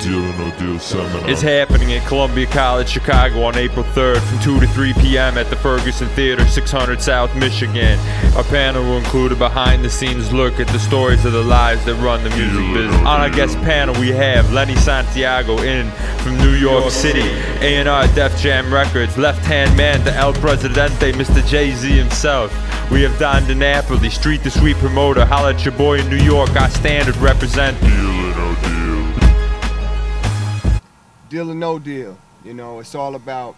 Deal or No Deal seminar. It's happening at Columbia College, Chicago on April 3rd from 2 to 3 p.m. at the Ferguson Theater, 600 South Michigan. Our panel will include a behind-the-scenes look at the stories of the lives that run the music business. On our guest panel, we have Lenny Santiago in from New York City, A&R Def Jam Records, left-hand man to El Presidente, Mr. Jay-Z himself. We have Don DiNapoli, Street to Sweet promoter, holla at your boy in New York, our standard represent. Deal or No Deal. Deal or no deal. You know, it's all about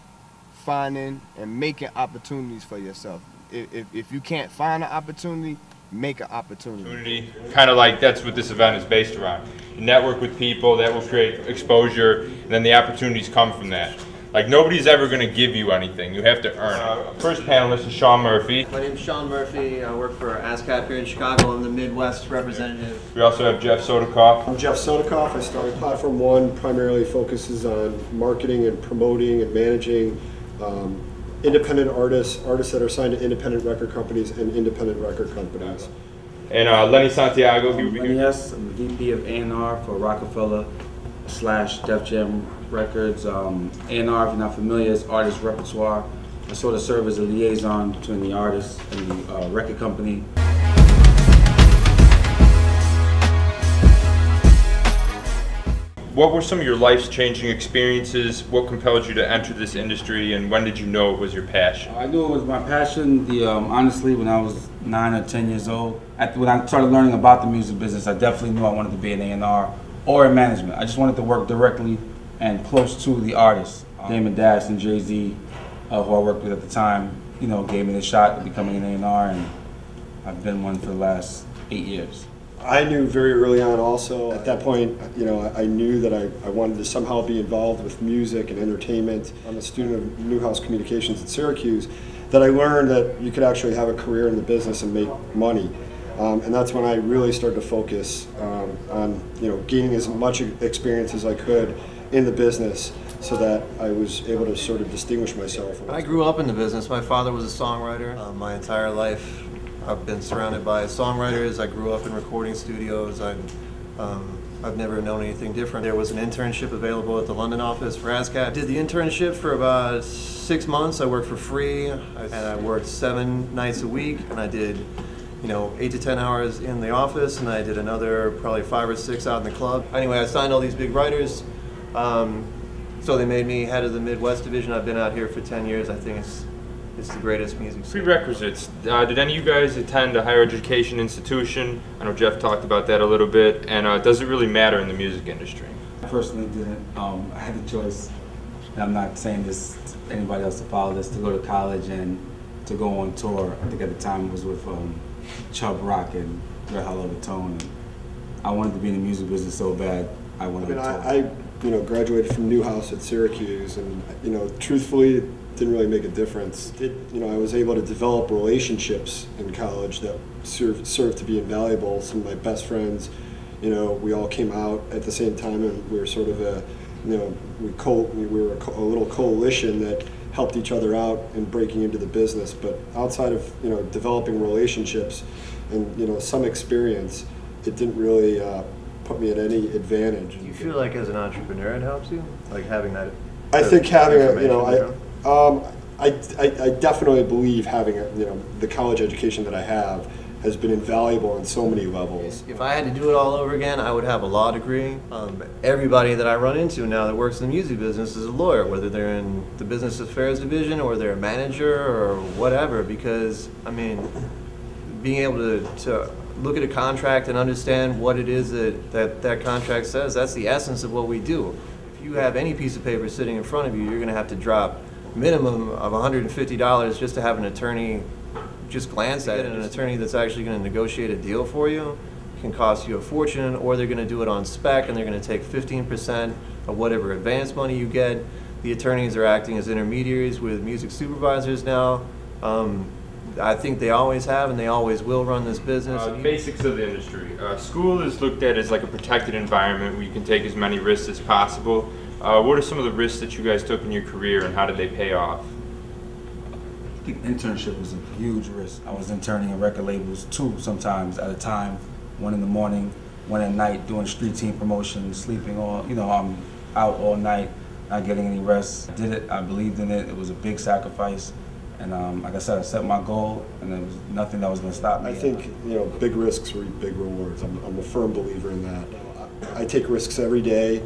finding and making opportunities for yourself. If you can't find an opportunity, make an opportunity. Kind of like that's what this event is based around. You network with people, that will create exposure, and then the opportunities come from that. Like, nobody's ever going to give you anything. You have to earn it. First panelist is Sean Murphy. My name's Sean Murphy. I work for ASCAP here in Chicago. I'm the Midwest representative. We also have Jeff Sotokoff. I'm Jeff Sotokoff. I started Platform One, primarily focuses on marketing and promoting and managing independent artists that are signed to independent record companies and independent record companies. And Lenny Santiago. Lenny S. I'm the VP of A&R for Rockefeller / Def Jam Records. A&R, if you're not familiar, is artist repertoire. I sort of serve as a liaison between the artist and the record company. What were some of your life-changing experiences? What compelled you to enter this industry, and when did you know it was your passion? I knew it was my passion. Honestly, when I was 9 or 10 years old, when I started learning about the music business, I definitely knew I wanted to be an A&R or in management. I just wanted to work directly and close to the artists. Damon Dash and Jay-Z, who I worked with at the time, gave me the shot at becoming an A&R, and I've been one for the last 8 years. I knew very early on also, at that point, I knew that I wanted to somehow be involved with music and entertainment. I'm a student of Newhouse Communications at Syracuse, that I learned that you could actually have a career in the business and make money. And that's when I really started to focus on gaining as much experience as I could in the business, so that I was able to sort of distinguish myself. I grew up in the business. My father was a songwriter. My entire life I've been surrounded by songwriters. I grew up in recording studios. I've never known anything different. There was an internship available at the London office for ASCAP. I did the internship for about 6 months. I worked for free, and I worked 7 nights a week, and I did 8 to 10 hours in the office, and I did another probably 5 or 6 out in the club. Anyway, I signed all these big writers, so they made me head of the Midwest division. I've been out here for 10 years. I think it's the greatest music scene. Prerequisites. Did any of you guys attend a higher education institution? I know Jeff talked about that a little bit. And does it really matter in the music industry? I personally didn't. I had the choice, and I'm not saying this to anybody else to follow this, to go to college and to go on tour. I think at the time it was with Chubb Rock and Red Hot Overtone. And I wanted to be in the music business so bad. I wanted to tour. I graduated from Newhouse at Syracuse, and truthfully, didn't really make a difference. I was able to develop relationships in college that served to be invaluable. Some of my best friends, we all came out at the same time, and we were sort of we were a little coalition that helped each other out in breaking into the business. But outside of developing relationships and some experience, it didn't really put me at any advantage. Do you feel like as an entrepreneur it helps you, like having that? I think having I definitely believe having the college education that I have has been invaluable on so many levels. If I had to do it all over again, I would have a law degree. Everybody that I run into now that works in the music business is a lawyer, whether they're in the business affairs division or they're a manager or whatever, because, being able to look at a contract and understand what it is that contract says, that's the essence of what we do. If you have any piece of paper sitting in front of you, you're going to have to drop minimum of $150 just to have an attorney just glance at it. And an attorney that's actually going to negotiate a deal for you can cost you a fortune, or they're going to do it on spec and they're going to take 15% of whatever advance money you get. The attorneys are acting as intermediaries with music supervisors now. I think they always have and they always will run this business. Basics of the industry. School is looked at as like a protected environment where you can take as many risks as possible. What are some of the risks that you guys took in your career, and how did they pay off? I think internship was a huge risk. I was interning at record labels 2 sometimes at a time, 1 in the morning, went at night doing street team promotions, sleeping all, I'm out all night, not getting any rest. I did it, I believed in it, it was a big sacrifice. And like I said, I set my goal, and there was nothing that was going to stop me. I think, big risks reap big rewards. I'm a firm believer in that. I take risks every day.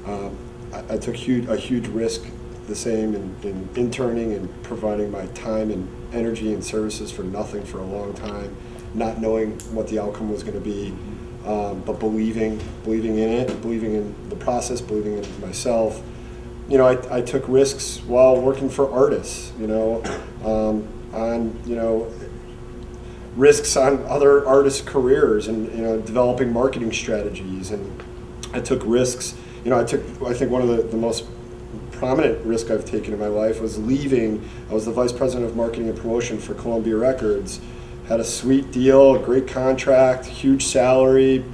I took a huge risk, the same in interning and providing my time and energy and services for nothing for a long time, not knowing what the outcome was going to be, but believing in it, believing in the process, believing in myself. I took risks while working for artists, risks on other artists' careers and, developing marketing strategies. And I took risks, I think one of the most prominent risk I've taken in my life was leaving. I was the vice president of marketing and promotion for Columbia Records. Had a sweet deal, a great contract, huge salary,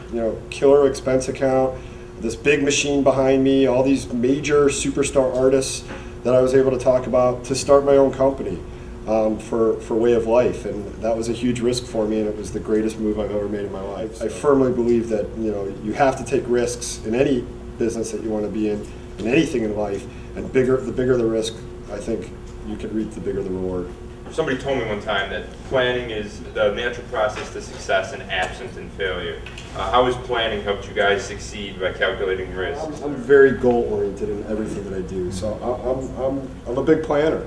killer expense account, this big machine behind me, all these major superstar artists that I was able to talk about to start my own company for Way of Life. And that was a huge risk for me, and it was the greatest move I've ever made in my life. I firmly believe that you have to take risks in any business that you want to be in anything in life, and the bigger the risk, I think you can reap the bigger the reward. Somebody told me one time that planning is the natural process to success and absent in failure. How has planning helped you guys succeed by calculating risk? I'm very goal-oriented in everything that I do, so I'm a big planner.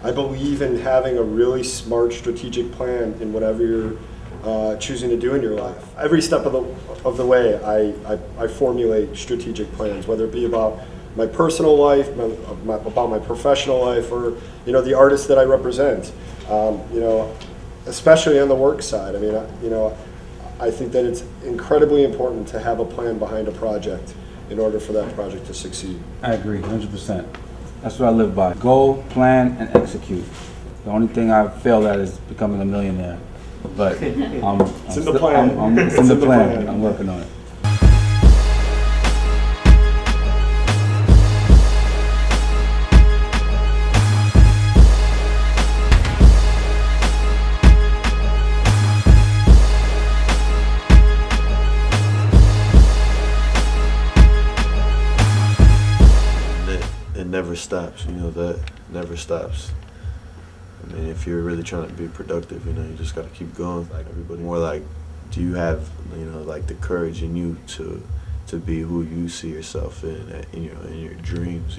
I believe in having a really smart strategic plan in whatever you're choosing to do in your life. Every step of the way, I formulate strategic plans, whether it be about my personal life, about my professional life, or the artists that I represent. Especially on the work side. I mean, I think that it's incredibly important to have a plan behind a project in order for that project to succeed. I agree, 100%. That's what I live by. Goal, plan, and execute. The only thing I've failed at is becoming a millionaire. But it's in the plan. It's in the plan. I'm working on it. It never stops, that never stops. I mean, if you're really trying to be productive, you just got to keep going. Like everybody, more like, do you have, like the courage in you to be who you see yourself in your dreams,